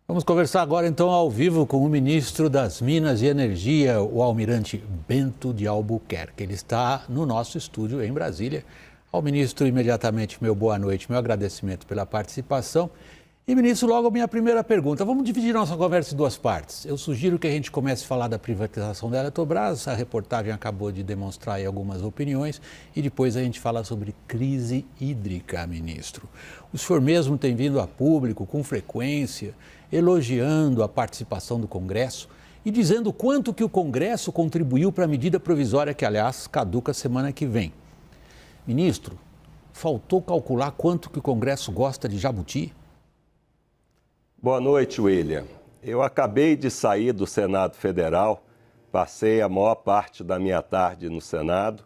Vamos conversar agora, então, ao vivo com o ministro das Minas e Energia, o almirante Bento de Albuquerque. Ele está no nosso estúdio em Brasília. Ao ministro, imediatamente, meu boa noite, meu agradecimento pela participação. E, ministro, logo a minha primeira pergunta. Vamos dividir nossa conversa em duas partes. Eu sugiro que a gente comece a falar da privatização da Eletrobras. A reportagem acabou de demonstrar aí algumas opiniões. E depois a gente fala sobre crise hídrica, ministro. O senhor mesmo tem vindo a público com frequência, elogiando a participação do Congresso e dizendo quanto que o Congresso contribuiu para a medida provisória que, aliás, caduca semana que vem. Ministro, faltou calcular quanto que o Congresso gosta de jabuti? Boa noite, William. Eu acabei de sair do Senado Federal, passei a maior parte da minha tarde no Senado,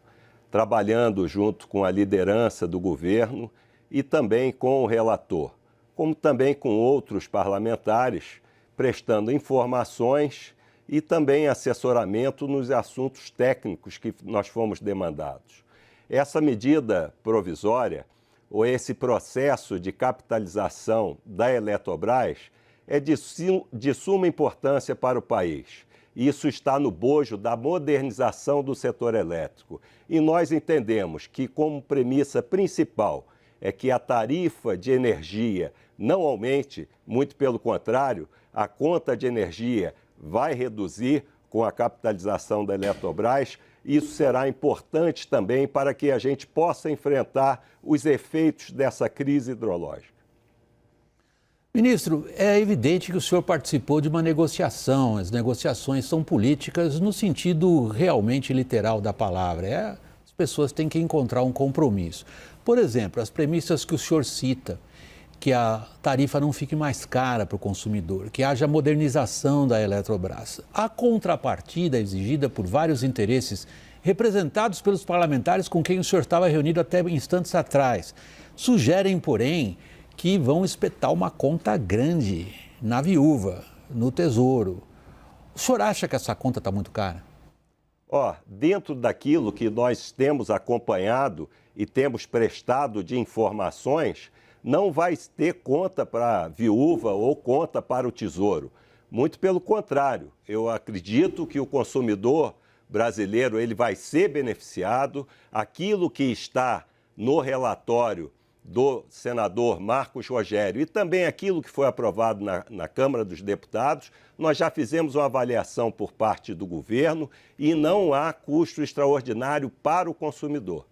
trabalhando junto com a liderança do governo e também com o relator, como também com outros parlamentares, prestando informações e também assessoramento nos assuntos técnicos que nós fomos demandados. Essa medida provisória, ou esse processo de capitalização da Eletrobras, é de suma importância para o país. Isso está no bojo da modernização do setor elétrico. E nós entendemos que, como premissa principal, é que a tarifa de energia não aumente, muito pelo contrário, a conta de energia vai reduzir com a capitalização da Eletrobras. Isso será importante também para que a gente possa enfrentar os efeitos dessa crise hidrológica. Ministro, é evidente que o senhor participou de uma negociação. As negociações são políticas no sentido realmente literal da palavra. As pessoas têm que encontrar um compromisso. Por exemplo, as premissas que o senhor cita, que a tarifa não fique mais cara para o consumidor, que haja modernização da Eletrobras. A contrapartida exigida por vários interesses representados pelos parlamentares com quem o senhor estava reunido até instantes atrás, sugerem, porém, que vão espetar uma conta grande na viúva, no Tesouro. O senhor acha que essa conta está muito cara? Dentro daquilo que nós temos acompanhado e temos prestado de informações, não vai ter conta para a viúva ou conta para o Tesouro. Muito pelo contrário, eu acredito que o consumidor brasileiro ele vai ser beneficiado. Aquilo que está no relatório do senador Marcos Rogério e também aquilo que foi aprovado na Câmara dos Deputados, nós já fizemos uma avaliação por parte do governo e não há custo extraordinário para o consumidor.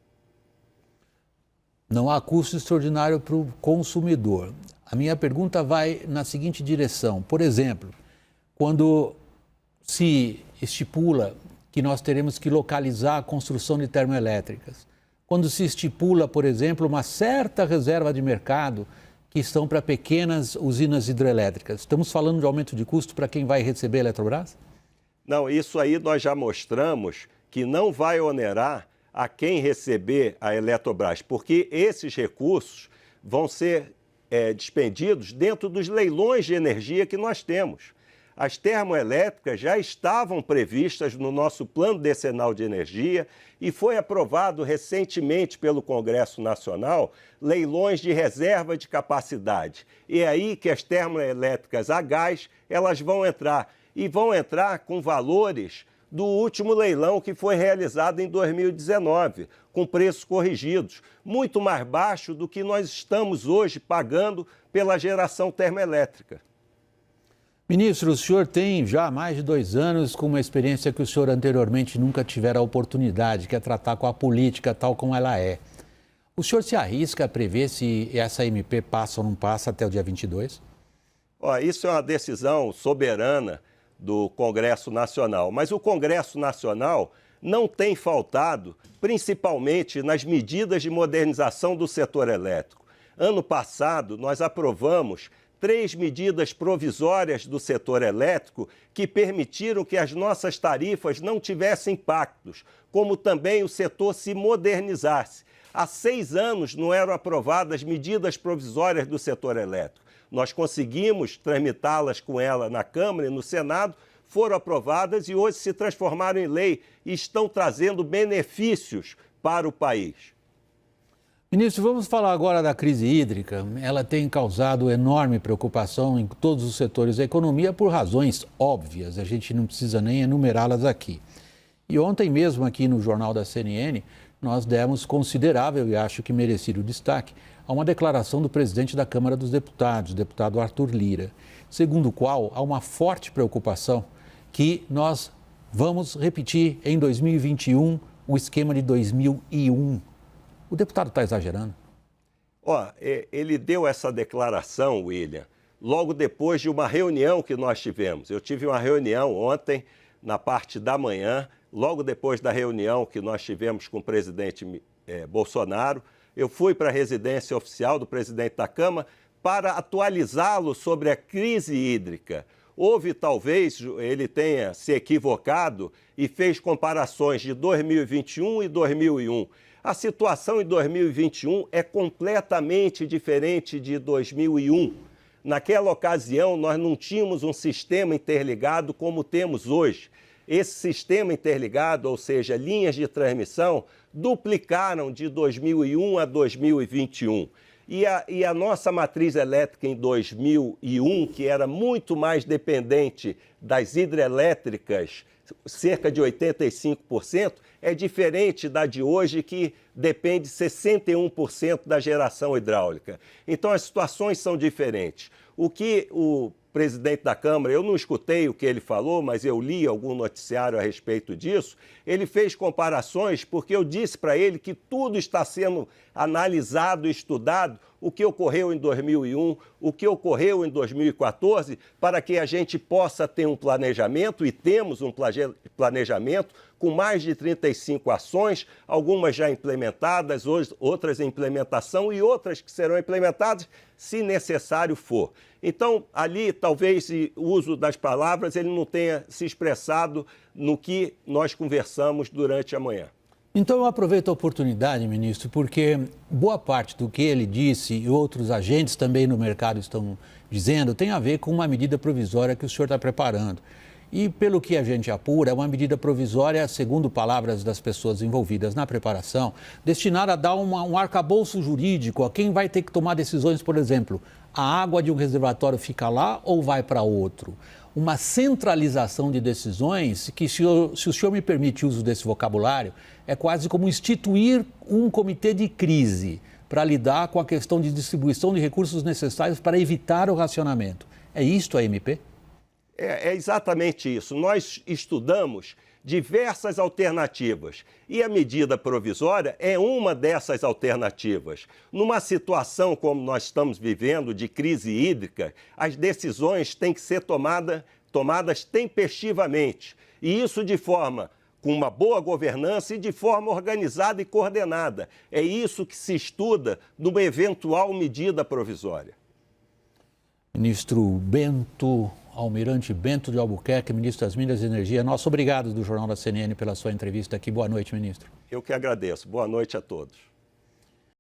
Não há custo extraordinário para o consumidor. A minha pergunta vai na seguinte direção. Por exemplo, quando se estipula que nós teremos que localizar a construção de termoelétricas, quando se estipula, por exemplo, uma certa reserva de mercado que estão para pequenas usinas hidrelétricas, estamos falando de aumento de custo para quem vai receber a Eletrobras? Não, isso aí nós já mostramos que não vai onerar a quem receber a Eletrobras, porque esses recursos vão ser dispendidos dentro dos leilões de energia que nós temos. As termoelétricas já estavam previstas no nosso Plano Decenal de Energia e foi aprovado recentemente pelo Congresso Nacional leilões de reserva de capacidade. E é aí que as termoelétricas a gás elas vão entrar e vão entrar com valores do último leilão que foi realizado em 2019, com preços corrigidos, muito mais baixo do que nós estamos hoje pagando pela geração termoelétrica. Ministro, o senhor tem já mais de 2 anos com uma experiência que o senhor anteriormente nunca tivera a oportunidade, que é tratar com a política tal como ela é. O senhor se arrisca a prever se essa MP passa ou não passa até o dia 22? Isso é uma decisão soberana do Congresso Nacional, mas o Congresso Nacional não tem faltado, principalmente nas medidas de modernização do setor elétrico. Ano passado, nós aprovamos 3 medidas provisórias do setor elétrico que permitiram que as nossas tarifas não tivessem impactos, como também o setor se modernizasse. Há 6 anos não eram aprovadas medidas provisórias do setor elétrico. Nós conseguimos tramitá-las com ela na Câmara e no Senado, foram aprovadas e hoje se transformaram em lei e estão trazendo benefícios para o país. Ministro, vamos falar agora da crise hídrica. Ela tem causado enorme preocupação em todos os setores da economia por razões óbvias. A gente não precisa nem enumerá-las aqui. E ontem mesmo aqui no Jornal da CNN, nós demos considerável e acho que merecido destaque a uma declaração do presidente da Câmara dos Deputados, o deputado Arthur Lira, segundo o qual há uma forte preocupação que nós vamos repetir em 2021 o esquema de 2001. O deputado está exagerando? Ele deu essa declaração, William, logo depois de uma reunião que nós tivemos. Eu tive uma reunião ontem, na parte da manhã, logo depois da reunião que nós tivemos com o presidente Bolsonaro. Eu fui para a residência oficial do presidente da Câmara para atualizá-lo sobre a crise hídrica. Houve, talvez, ele tenha se equivocado e fez comparações de 2021 e 2001. A situação em 2021 é completamente diferente de 2001. Naquela ocasião, nós não tínhamos um sistema interligado como temos hoje. Esse sistema interligado, ou seja, linhas de transmissão, duplicaram de 2001 a 2021. E a nossa matriz elétrica em 2001, que era muito mais dependente das hidrelétricas, cerca de 85%, é diferente da de hoje, que depende 61% da geração hidráulica. Então, as situações são diferentes. O que o presidente da Câmara, eu não escutei o que ele falou, mas eu li algum noticiário a respeito disso, ele fez comparações porque eu disse para ele que tudo está sendo analisado e estudado, o que ocorreu em 2001, o que ocorreu em 2014, para que a gente possa ter um planejamento, e temos um planejamento com mais de 35 ações, algumas já implementadas, outras em implementação e outras que serão implementadas se necessário for. Então, ali, talvez, o uso das palavras, ele não tenha se expressado no que nós conversamos durante a manhã. Então, eu aproveito a oportunidade, ministro, porque boa parte do que ele disse e outros agentes também no mercado estão dizendo tem a ver com uma medida provisória que o senhor está preparando. E, pelo que a gente apura, é uma medida provisória, segundo palavras das pessoas envolvidas na preparação, destinada a dar um arcabouço jurídico a quem vai ter que tomar decisões, por exemplo, a água de um reservatório fica lá ou vai para outro? Uma centralização de decisões que, se o senhor me permite o uso desse vocabulário, é quase como instituir um comitê de crise para lidar com a questão de distribuição de recursos necessários para evitar o racionamento. É isto a MP? É exatamente isso. Nós estudamos diversas alternativas e a medida provisória é uma dessas alternativas. Numa situação como nós estamos vivendo de crise hídrica, as decisões têm que ser tomadas tempestivamente, e isso com uma boa governança e de forma organizada e coordenada. É isso que se estuda numa eventual medida provisória. Ministro Almirante Bento de Albuquerque, ministro das Minas e Energia, nosso obrigado do Jornal da CNN pela sua entrevista aqui. Boa noite, ministro. Eu que agradeço. Boa noite a todos.